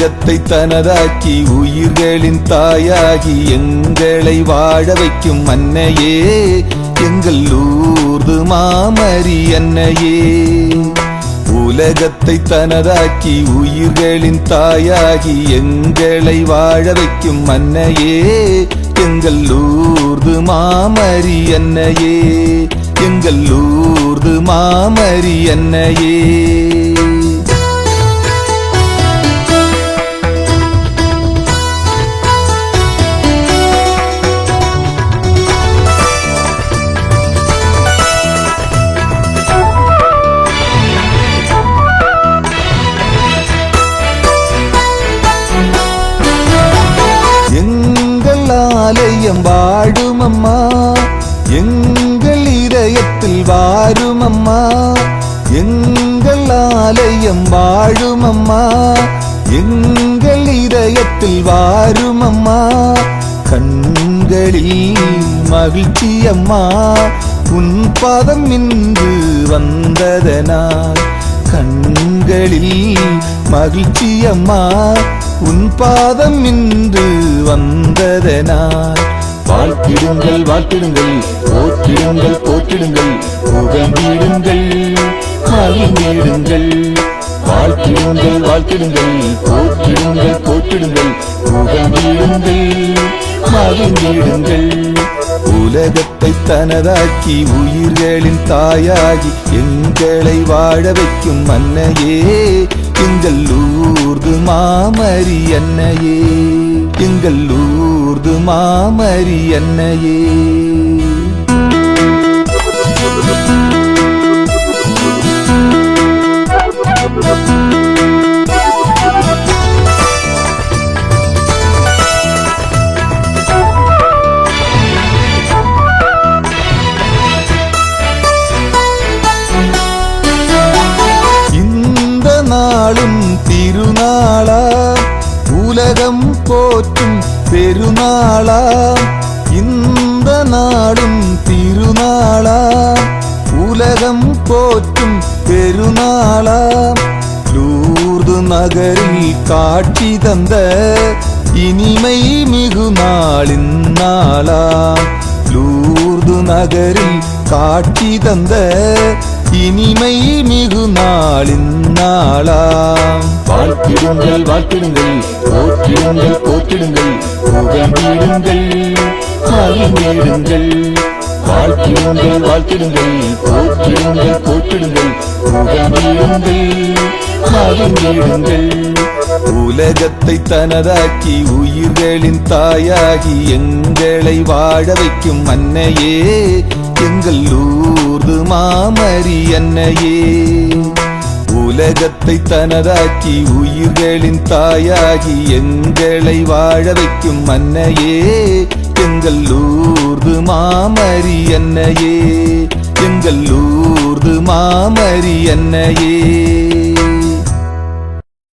உலகத்தை தனதாக்கி உயிர்களின் தாயாகி எங்களை வாழ வைக்கும் அன்னையே, எங்கள் லூர்து மாமரி அன்னையே. உலகத்தை தனதாக்கி உயிர்களின் தாயாகி எங்களை வாழ வைக்கும் அன்னையே, எங்கள் லூர்து மாமரி அன்னையே, எங்கள் லூர்து மாமரி அன்னையே. ஆலயம் வாழும் அம்மா, எங்கள் இதயத்தில் வாரும் அம்மா, எங்கள் ஆலயம் வாழும் அம்மா, எங்கள் இதயத்தில் வாரும் அம்மா. கண்களில் மகிழ்ச்சி அம்மா, உன் பாதம் இன்று வந்ததனால். கண்களில் மகிழ்ச்சி அம்மா, உன் பாதம் இன்று வந்ததனால். வாழ்த்திடுங்கள் வாழ்த்திடுங்கள், போற்றிடுங்கள் போற்றிடுங்கள், புகழ்ந்திடுங்கள் மகிழ்ந்திடுங்கள். வாழ்த்திடுங்கள் வாழ்த்திடுங்கள், போற்றிடுங்கள் போற்றிடுங்கள், புகழ்ந்திடுங்கள் மகிழ்ந்திடுங்கள். உலகத்தை தனதாக்கி உயிர்களின் தாயாகி எங்களை வாழ வைக்கும் அன்னையே, எங்கள் லூர்து மாமரி அன்னையே, எங்கள் லூர்து மாமரி அன்னையே. நாளும் திருநாளா, உலகம் போற்றும் பெருநாளா. இந்த நாளும் திருநாளா, உலகம் போற்றும் பெருநாளா. லூர்து நகரில் காட்சி தந்த இனிமை மிகு நாளின் நாளா. லூர்து நகரில் காட்சி தந்த இனிமை மிகு நாளின் நாளாம். வாழ்த்திடுங்கள் வாழ்த்திடுங்கள், போற்றிடுங்கள் போற்றிடுங்கள், புகழ்ந்திடுங்கள் மகிழ்ந்திடுங்கள். வாழ்த்திடுங்கள் வாழ்த்திடுங்கள், போற்றிடுங்கள் போற்றிடுங்கள், புகழ்ந்திடுங்கள் மகிழ்ந்திடுங்கள். உலகத்தை தனதாக்கி உயிர்களின் தாயாகி எங்களை வாழ வைக்கும் அன்னையே, எங்கள் லூர்து மாமரி அன்னையே. உலகத்தை தனதாக்கி உயிர்களின் தாயாகி எங்களை வாழ வைக்கும் அன்னையே, எங்கள் லூர்து மாமரி அன்னையே, எங்கள் லூர்து மாமரி அன்னையே.